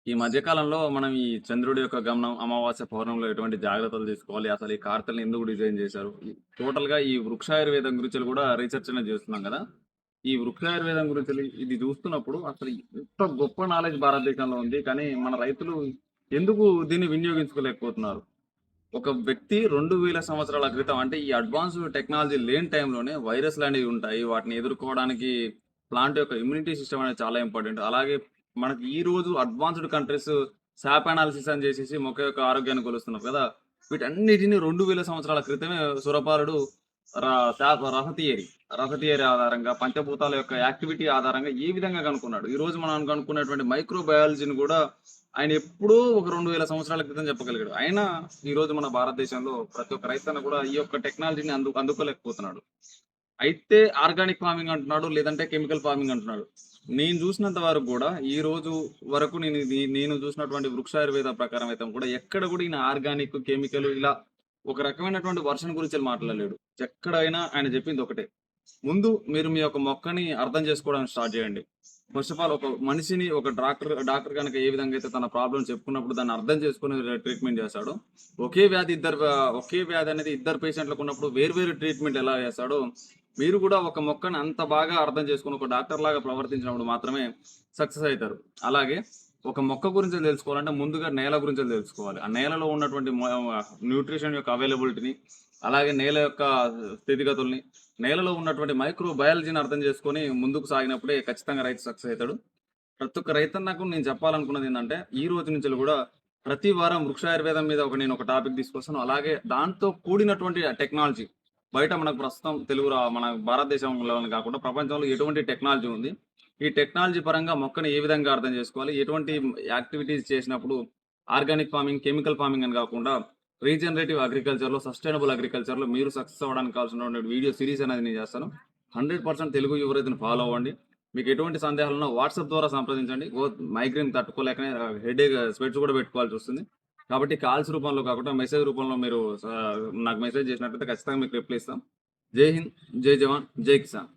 ఈ మధ్య కాలంలో మనం ఈ చంద్రుడి యొక్క గమనం, అమావాస్య, పౌర్ణమిలో ఎటువంటి జాగ్రత్తలు తీసుకోవాలి? అసలు ఈ కార్తెలను ఎందుకు డిజైన్ చేశారు? టోటల్‌గా ఈ వృక్షాయుర్వేదం గురించి కూడా రీసెర్చ్ అనేది చేస్తున్నాం గదా! ఈ వృక్షాయుర్వేదం గురించి ఇది చూస్తున్నప్పుడు అసలు ఎంత గొప్ప నాలెడ్జ్ భారతదేశంలో ఉంది. కానీ మన రైతులు ఎందుకు దీన్ని వినియోగించుకోలేకపోతున్నారు? ఒక వ్యక్తి 2000 సంవత్సరాల క్రితం అంటే ఈ అడ్వాన్స్‌డ్ టెక్నాలజీ లేని టైంలోనే వైరస్‌లనేవి ఉంటాయి. వాటిని ఎదుర్కోవడానికి ప్లాంట్ యొక్క ఇమ్యూనిటీ సిస్టమ్ అనేది చాలా ఇంపార్టెంట్. అలాగే మనకి ఈ రోజు అడ్వాన్స్‌డ్ కంట్రీస్ సాప్ అనాలిసిస్ అని చేసేసి మొక్క యొక్క ఆరోగ్యాన్ని కొలుస్తున్నారు కదా! వీటన్నిటిని 2000 సంవత్సరాల క్రితమే సురపాలుడు రస థియరీ ఆధారంగా పంచభూతాల యొక్క యాక్టివిటీ ఆధారంగా ఏ విధంగా కనుక్కున్నాడు. ఈరోజు మనం కనుక్కున్నటువంటి మైక్రో బయాలజీని కూడా ఆయన ఎప్పుడో ఒక 2000 సంవత్సరాల క్రితం చెప్పగలిగాడు. అయినా ఈరోజు మన భారతదేశంలో ప్రతి ఒక్క రైతన్న కూడా ఈ యొక్క టెక్నాలజీని అందుకోలేకపోతున్నాడు. అయితే ఆర్గానిక్ ఫార్మింగ్ అంటున్నాడు. లేదంటే కెమికల్ ఫార్మింగ్ అంటున్నాడు. నేను చూసినంత వరకు గూడా ఈ రోజు వరకు నేను చూసినటువంటి వృక్షాయుర్వేద ప్రకారం అయితే కూడా ఎక్కడ కూడా ఈయన ఆర్గానిక్, కెమికల్ ఇలా ఒక రకమైనటువంటి వర్షన్ గురించి మాట్లాడలేడు. ఎక్కడైనా ఆయన చెప్పింది ఒకటే. ముందు మీరు మీ యొక్క మొక్కని అర్థం చేసుకోవడానికి స్టార్ట్ చేయండి. ఫస్ట్ ఆఫ్ ఆల్ ఒక మనిషిని ఒక డాక్టర్ గనక ఏ విధంగా అయితే తన ప్రాబ్లమ్ చెప్పుకున్నప్పుడు దాన్ని అర్థం చేసుకొని ట్రీట్మెంట్ చేస్తాడో, ఒకే వ్యాధి అనేది ఇద్దరు పేషెంట్‌లకు ఉన్నప్పుడు వేరు వేరు ట్రీట్మెంట్ ఎలా చేస్తాడో, మీరు కూడా ఒక మొక్కని అంత బాగా అర్థం చేసుకొని ఒక డాక్టర్‌లాగా ప్రవర్తించినప్పుడు మాత్రమే సక్సెస్ అయితారు. అలాగే ఒక మొక్క గురించి తెలుసుకోవాలంటే ముందుగా నేల గురించి తెలుసుకోవాలి. ఆ నేలలో ఉన్నటువంటి న్యూట్రిషన్ యొక్క అవైలబిలిటీని, అలాగే నేల యొక్క స్థితిగతుల్ని, నేలలో ఉన్నటువంటి మైక్రో బయాలజీని అర్థం చేసుకొని ముందుకు సాగినప్పుడే ఖచ్చితంగా రైతు సక్సెస్ అయితాడు. ప్రతి ఒక్క రైతన్నకు నేను చెప్పాలనుకున్నది ఏందంటే, ఈ రోజు నుంచి కూడా ప్రతి వారం వృక్షాయుర్వేదం మీద నేను ఒక టాపిక్ తీసుకొస్తాను. అలాగే దాంతో కూడినటువంటి టెక్నాలజీ బయట మనకు ప్రస్తుతం మన భారతదేశంలోనే కాకుండా ప్రపంచంలో ఎటువంటి టెక్నాలజీ ఉంది. ఈ టెక్నాలజీ పరంగా మొక్కని ఏ విధంగా అర్థం చేసుకోవాలి? ఎటువంటి యాక్టివిటీస్ చేసినప్పుడు ఆర్గానిక్ ఫార్మింగ్, కెమికల్ ఫార్మింగ్ అని కాకుండా రీజనరేటివ్ అగ్రికల్చర్‌లో, సస్టైనబుల్ అగ్రికల్చర్‌లో మీరు సక్సెస్ అవ్వడానికి కావాల్సినటువంటి వీడియో సీరీస్ అనేది నేను చేస్తాను. 100% తెలుగు యువ రైతుని ఫాలో అవ్వండి. మీకు ఎటువంటి సందేహాలున్నా వాట్సాప్ ద్వారా సంప్రదించండి. మైగ్రేన్ తట్టుకోలేకనే హెడేక్, స్వెట్స్ కూడా పెట్టుకోవాల్సొస్తుంది. కాబట్టి కాల్స్ రూపంలో కాకుండా మెసేజ్ రూపంలో మీరు నాకు మెసేజ్ చేసినట్లయితే ఖచ్చితంగా మీకు రిప్లై ఇస్తాం. జై హింద్, జై జవాన్, జై కిసాన్.